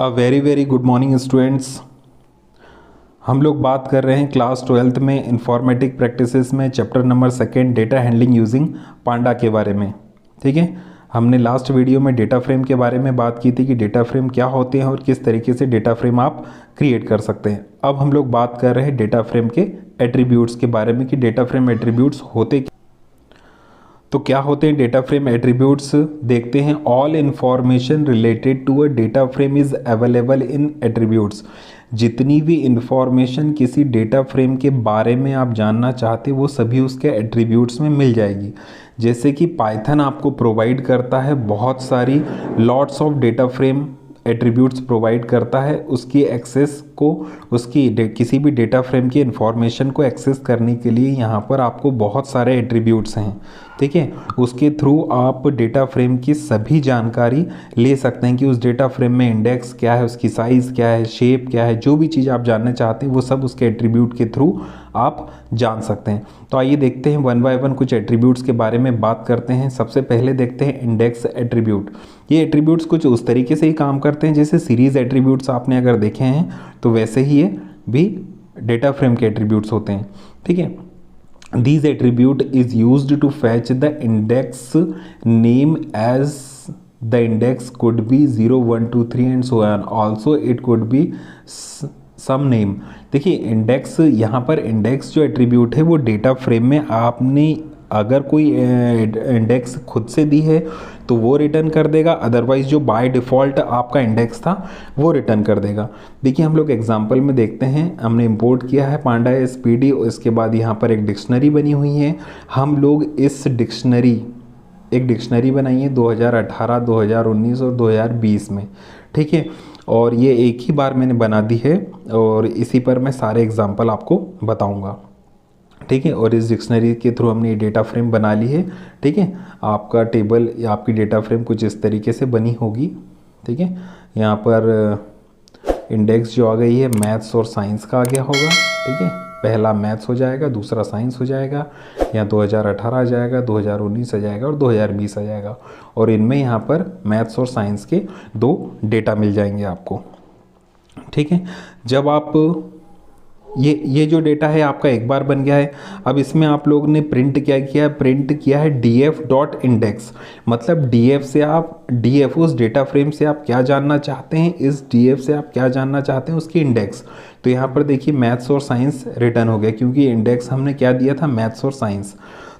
अ very good morning students. हम लोग बात कर रहे हैं क्लास 12th में इंफॉर्मेटिक प्रैक्टिसेस में chapter number 2 data handling using panda के बारे में। ठीक है, हमने लास्ट वीडियो में डेटा फ्रेम के बारे में बात की थी कि डेटा फ्रेम क्या होते हैं और किस तरीके से डेटा फ्रेम आप क्रिएट कर सकते हैं। अब हम लोग बात कर रहे हैं डेटा फ्रेम के एट्रीब्यूट्स के बारे में कि डेटा फ्रेम एट्रीब्यूट्स होते तो क्या होते हैं। डेटा फ्रेम एट्रीब्यूट्स देखते हैं। All information related to a data frame is available in attributes. जितनी भी इंफॉर्मेशन किसी डेटा फ्रेम के बारे में आप जानना चाहते हैं वो सभी उसके एट्रीब्यूट्स में मिल जाएगी। जैसे कि पाइथन आपको प्रोवाइड करता है बहुत सारी lots of data frame attributes provide करता है उसकी एक्सेस को, उसकी किसी भी डेटा फ्रेम की इंफॉर्मेशन को एक्सेस करने के लिए यहाँ पर आपको बहुत सारे एट्रीब्यूट्स हैं। ठीक है, उसके थ्रू आप डेटा फ्रेम की सभी जानकारी ले सकते हैं कि उस डेटा फ्रेम में इंडेक्स क्या है, उसकी साइज़ क्या है, शेप क्या है, जो भी चीज़ आप जानना चाहते हैं वो सब उसके एट्रीब्यूट के थ्रू आप जान सकते हैं। तो आइए देखते हैं वन बाय वन कुछ एट्रीब्यूट्स के बारे में बात करते हैं। सबसे पहले देखते हैं इंडेक्स एट्रीब्यूट। ये एट्रीब्यूट्स कुछ उस तरीके से ही काम करते हैं जैसे सीरीज़ एट्रीब्यूट्स आपने अगर देखे हैं तो वैसे ही ये भी डेटा फ्रेम के एट्रीब्यूट्स होते हैं। ठीक है, these attribute is used to fetch the index name as the index could be 0 1 2 3 and so on, also it could be some name। देखिए इंडेक्स, यहाँ पर इंडेक्स जो एट्रीब्यूट है वो डेटा फ्रेम में आपने अगर कोई इंडेक्स खुद से दी है तो वो रिटर्न कर देगा, अदरवाइज जो बाय डिफ़ॉल्ट आपका इंडेक्स था वो रिटर्न कर देगा। देखिए हम लोग एग्जांपल में देखते हैं। हमने इंपोर्ट किया है पांडा एसपीडी, इसके बाद यहाँ पर एक डिक्शनरी बनी हुई है। हम लोग इस एक डिक्शनरी बनाई है 2018, 2019 और 2020 में। ठीक है, और ये एक ही बार मैंने बना दी है और इसी पर मैं सारे एग्जाम्पल आपको बताऊँगा। ठीक है, और इस डिक्शनरी के थ्रू हमने ये डेटा फ्रेम बना ली है। ठीक है, आपका टेबल या आपकी डेटा फ्रेम कुछ इस तरीके से बनी होगी। ठीक है, यहाँ पर इंडेक्स जो आ गई है मैथ्स और साइंस का आ गया होगा। ठीक है, पहला मैथ्स हो जाएगा, दूसरा साइंस हो जाएगा, यहाँ 2018 आ जाएगा, 2019 आ जाएगा और 2020 आ जाएगा। और इनमें यहाँ पर मैथ्स और साइंस के 2 डेटा मिल जाएंगे आपको। ठीक है, जब आप ये जो डेटा है आपका एक बार बन गया है। अब इसमें आप लोग ने प्रिंट क्या किया है, प्रिंट किया है df.index। मतलब df से आप उस डेटा फ्रेम से आप क्या जानना चाहते हैं, इस df से आप क्या जानना चाहते हैं उसकी इंडेक्स। तो यहाँ पर देखिए मैथ्स और साइंस रिटर्न हो गया क्योंकि इंडेक्स हमने क्या दिया था, मैथ्स और साइंस।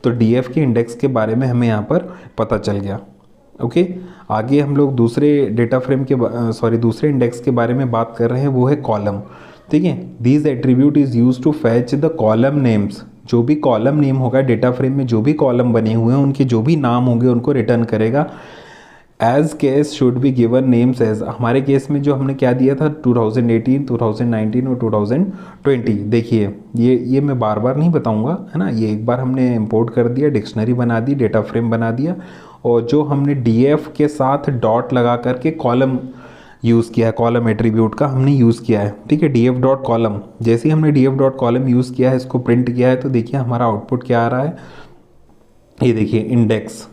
तो df के इंडेक्स के बारे में हमें यहाँ पर पता चल गया। ओके, आगे हम लोग दूसरे डेटा फ्रेम के दूसरे इंडेक्स के बारे में बात कर रहे हैं, वो है कॉलम। ठीक है, these attribute is use to fetch the column names. जो भी कॉलम नेम होगा डेटा फ्रेम में, जो भी कॉलम बने हुए हैं उनके जो भी नाम होंगे उनको रिटर्न करेगा। As case should be given names as. हमारे केस में जो हमने क्या दिया था 2018, 2019 और 2020। देखिए ये मैं बार बार नहीं बताऊंगा, है ना। ये एक बार हमने इंपोर्ट कर दिया, डिक्शनरी बना दी, डेटा फ्रेम बना दिया, और जो हमने df के साथ डॉट लगा करके कॉलम यूज़ किया है, कॉलम एट्रीब्यूट का हमने यूज़ किया है। ठीक है, df डॉट कॉलम। जैसे ही हमने df डॉट कॉलम यूज़ किया है, इसको प्रिंट किया है, तो देखिए हमारा आउटपुट क्या आ रहा है। ये देखिए इंडेक्स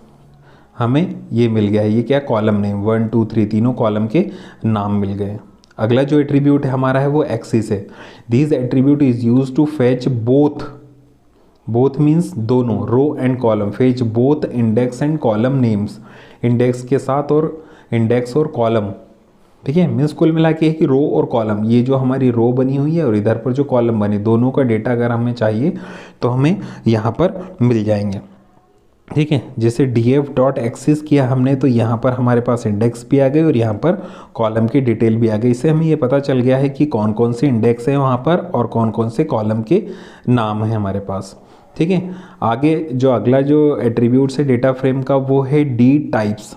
हमें ये मिल गया है। ये क्या, कॉलम नेम 1 2 3 तीनों कॉलम के नाम मिल गए। अगला जो एट्रीब्यूट है हमारा है वो एक्सिस है। This attribute is use to fetch both means दोनों, row and column. Fetch both index and column names. Index के साथ और इंडेक्स और कॉलम। ठीक है, मीन्स कुल मिला के है कि रो और कॉलम, ये जो हमारी रो बनी हुई है और इधर पर जो कॉलम बने, दोनों का डेटा अगर हमें चाहिए तो हमें यहाँ पर मिल जाएंगे। ठीक है, जैसे df डॉट एक्सिस किया हमने तो यहाँ पर हमारे पास इंडेक्स भी आ गए और यहाँ पर कॉलम की डिटेल भी आ गई। इससे हमें ये पता चल गया है कि कौन कौन से इंडेक्स हैं वहाँ पर और कौन कौन से कॉलम के नाम हैं हमारे पास। ठीक है, आगे जो अगला जो एट्रीब्यूट्स है डेटा फ्रेम का वो है डी टाइप्स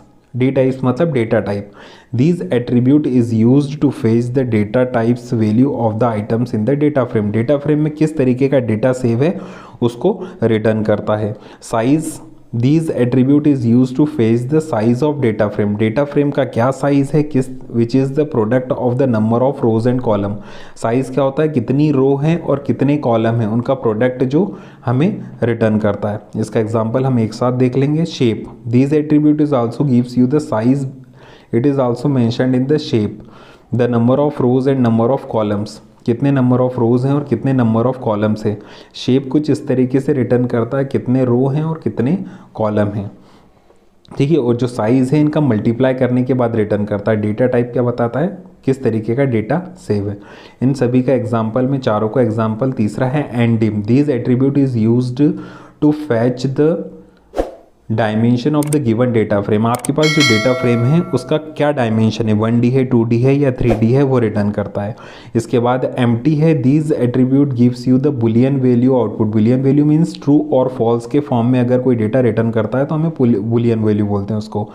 मतलब data type. These attribute is used to fetch the data types value of the items in the data frame। Data frame में किस तरीके का डेटा सेव है उसको रिटर्न करता है। Size, these attribute is used to fetch the size of data frame। Data frame का क्या साइज है, which is the product of the number of rows and column। Size क्या होता है, कितनी रो हैं और कितने कॉलम हैं, उनका प्रोडक्ट जो हमें रिटर्न करता है। इसका एग्जांपल हम एक साथ देख लेंगे। Shape, these attribute is also gives you the size, it is also mentioned in the shape। The number of rose and number of columns, कितने नंबर ऑफ रोज हैं और कितने नंबर ऑफ कॉलम्स हैं। शेप कुछ इस तरीके से रिटर्न करता है कितने रो हैं और कितने कॉलम हैं, ठीक है। और जो साइज़ है इनका मल्टीप्लाई करने के बाद रिटर्न करता है। डेटा टाइप क्या बताता है, किस तरीके का डेटा सेव है। इन सभी का एग्जाम्पल में, चारों का एग्जाम्पल तीसरा है ndim. These attribute is used to fetch the dimension of the given data frame. आपके पास जो डेटा फ्रेम है उसका क्या डायमेंशन है, 1D है, 2D है या 3D है, वो रिटर्न करता है। इसके बाद एम्प्टी है। These attribute gives you the Boolean value output. Boolean value means true और फॉल्स के फॉर्म में अगर कोई डेटा रिटर्न करता है तो हमें बुलियन वैल्यू बोलते हैं उसको।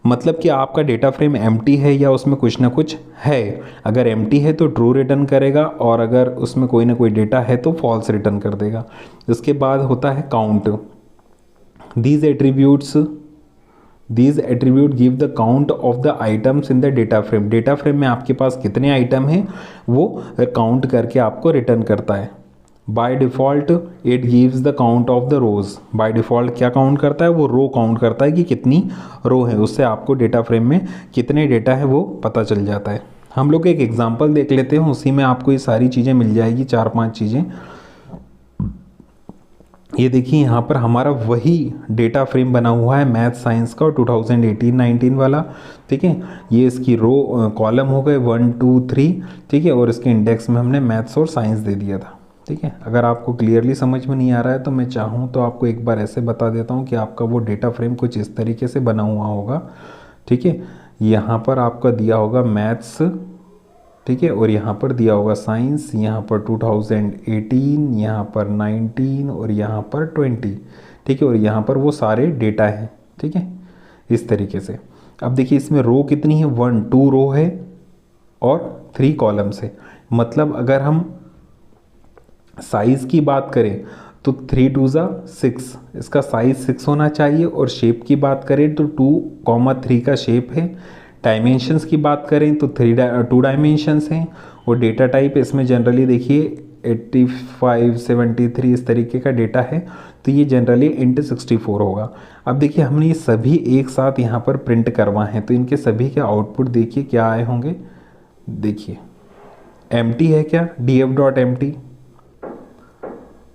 मतलब कि आपका डेटा फ्रेम एम्प्टी है या उसमें कुछ ना कुछ है। अगर एम्प्टी है तो ट्रू रिटर्न करेगा और अगर उसमें कोई ना कोई डेटा है तो फॉल्स रिटर्न कर देगा। इसके बाद होता है count. These attribute give the count of the items in the data frame। Data frame में आपके पास कितने आइटम हैं वो काउंट करके आपको रिटर्न करता है। By default it gives the count of the rows. By default क्या काउंट करता है, वो रो काउंट करता है कि कितनी रो है, उससे आपको डेटा फ्रेम में कितने डेटा है वो पता चल जाता है। हम लोग एक एग्जांपल देख लेते हैं, उसी में आपको ये सारी चीज़ें मिल जाएगी, 4-5 चीज़ें। ये देखिए यहाँ पर हमारा वही डेटा फ्रेम बना हुआ है मैथ साइंस का 2018-19 वाला, ठीक है। ये इसकी रो कॉलम हो गए 1 2 3, ठीक है। और इसके इंडेक्स में हमने मैथ्स और साइंस दे दिया था, ठीक है। अगर आपको क्लियरली समझ में नहीं आ रहा है तो मैं चाहूँ तो आपको एक बार ऐसे बता देता हूँ कि आपका वो डेटा फ्रेम कुछ इस तरीके से बना हुआ होगा, ठीक है। यहाँ पर आपका दिया होगा मैथ्स, ठीक है, और यहाँ पर दिया होगा साइंस, यहाँ पर 2018, यहाँ पर 19 और यहाँ पर 20, ठीक है। और यहाँ पर वो सारे डेटा हैं, ठीक है, इस तरीके से। अब देखिए इसमें रो कितनी है, 1 2 रो है और 3 कॉलम्स है। मतलब अगर हम साइज़ की बात करें तो 3 2 6, इसका साइज़ 6 होना चाहिए। और शेप की बात करें तो 2,3 का शेप है। डायमेंशंस की बात करें तो 2 डायमेंशंस हैं। और डेटा टाइप इसमें जनरली देखिए 85 73 इस तरीके का डेटा है, तो ये जनरली int 64 होगा। अब देखिए हमने ये सभी एक साथ यहाँ पर प्रिंट करवाए हैं, तो इनके सभी के आउटपुट देखिए क्या आए होंगे। देखिए एम्प्टी है क्या, df.empty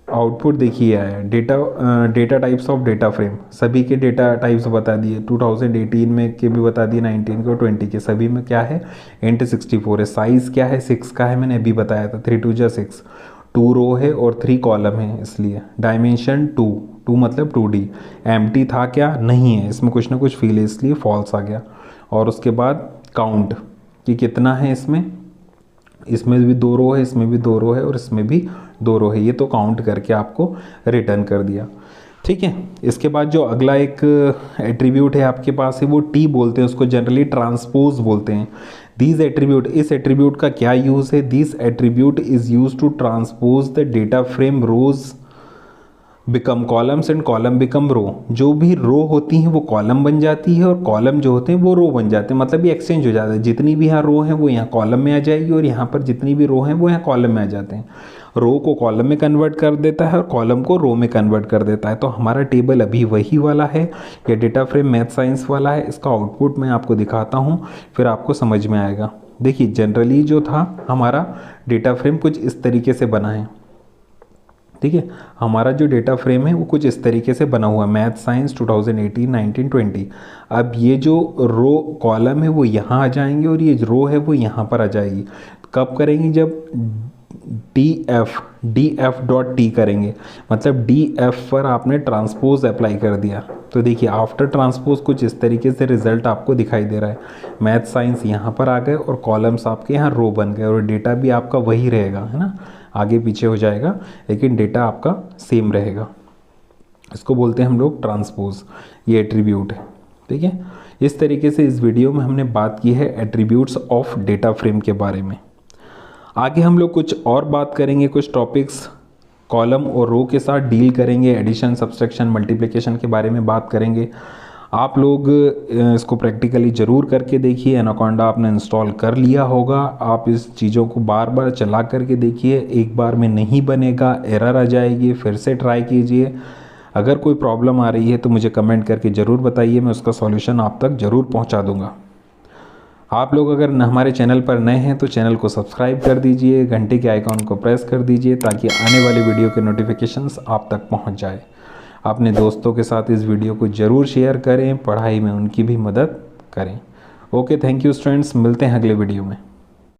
आउटपुट देखिए आया। Data types of data frame, सभी के डेटा टाइप्स बता दिए, 2018 में के भी बता दिए, 19 के और 20 के, सभी में क्या है int 64 है। साइज़ क्या है 6 का है, मैंने अभी बताया था, 3 2 6, 2 रो है और 3 कॉलम है, इसलिए डायमेंशन 2 मतलब 2D। एम्प्टी था क्या, नहीं है, इसमें कुछ ना कुछ फील है इसलिए फॉल्स आ गया। और उसके बाद काउंट कि कितना है, इसमें भी 2 रो है, इसमें भी 2 रो है और इसमें भी 2 रो है, ये तो काउंट करके आपको रिटर्न कर दिया, ठीक है। इसके बाद जो अगला एक एट्रीब्यूट है आपके पास है वो टी बोलते हैं उसको, जनरली ट्रांसपोज बोलते हैं। दीज एट्रीब्यूट, इस एट्रीब्यूट का क्या यूज़ है, this attribute is use to transpose the data frame rows become columns and column become row. जो भी रो होती हैं वो कॉलम बन जाती है और कॉलम जो होते हैं वो रो बन जाते हैं, मतलब ये एक्सचेंज हो जाता है। जितनी भी यहाँ रो हैं वो यहाँ कॉलम में आ जाएगी और यहाँ पर जितनी भी रो हैं वो यहाँ कॉलम में आ जाते हैं। रो को कॉलम में कन्वर्ट कर देता है और कॉलम को रो में कन्वर्ट कर देता है। तो हमारा टेबल अभी वही वाला है, ये डेटा फ्रेम मैथ साइंस वाला है। इसका आउटपुट मैं आपको दिखाता हूँ, फिर आपको समझ में आएगा। देखिए जनरली जो था हमारा डेटा फ्रेम कुछ इस तरीके से बना है, ठीक है। हमारा जो डेटा फ्रेम है वो कुछ इस तरीके से बना हुआ है, मैथ साइंस 2018 19 20। अब ये जो रो कॉलम है वो यहाँ आ जाएंगे और ये रो है वो यहाँ पर आ जाएगी। कब करेंगे, जब df.t करेंगे, मतलब df पर आपने ट्रांसपोज अप्लाई कर दिया। तो देखिए आफ्टर ट्रांसपोज कुछ इस तरीके से रिजल्ट आपको दिखाई दे रहा है। मैथ साइंस यहाँ पर आ गए और कॉलम्स आपके यहाँ रो बन गए और डेटा भी आपका वही रहेगा, है ना, आगे पीछे हो जाएगा लेकिन डेटा आपका सेम रहेगा। इसको बोलते हैं हम लोग ट्रांसपोज, ये एट्रीब्यूट है, ठीक है। इस तरीके से इस वीडियो में हमने बात की है एट्रीब्यूट्स ऑफ डेटा फ्रेम के बारे में। आगे हम लोग कुछ और बात करेंगे, कुछ टॉपिक्स कॉलम और रो के साथ डील करेंगे, एडिशन सब्सट्रैक्शन मल्टीप्लिकेशन के बारे में बात करेंगे। आप लोग इसको प्रैक्टिकली ज़रूर करके देखिए। एनाकोंडा आपने इंस्टॉल कर लिया होगा, आप इस चीज़ों को बार बार चला करके देखिए, एक बार में नहीं बनेगा, एरर आ जाएगी, फिर से ट्राई कीजिए। अगर कोई प्रॉब्लम आ रही है तो मुझे कमेंट करके ज़रूर बताइए, मैं उसका सॉल्यूशन आप तक ज़रूर पहुंचा दूंगा। आप लोग अगर हमारे चैनल पर नए हैं तो चैनल को सब्सक्राइब कर दीजिए, घंटे के आइकॉन को प्रेस कर दीजिए ताकि आने वाली वीडियो के नोटिफिकेशंस आप तक पहुंच जाए। अपने दोस्तों के साथ इस वीडियो को ज़रूर शेयर करें, पढ़ाई में उनकी भी मदद करें। ओके, थैंक यू स्टूडेंट्स, मिलते हैं अगले वीडियो में।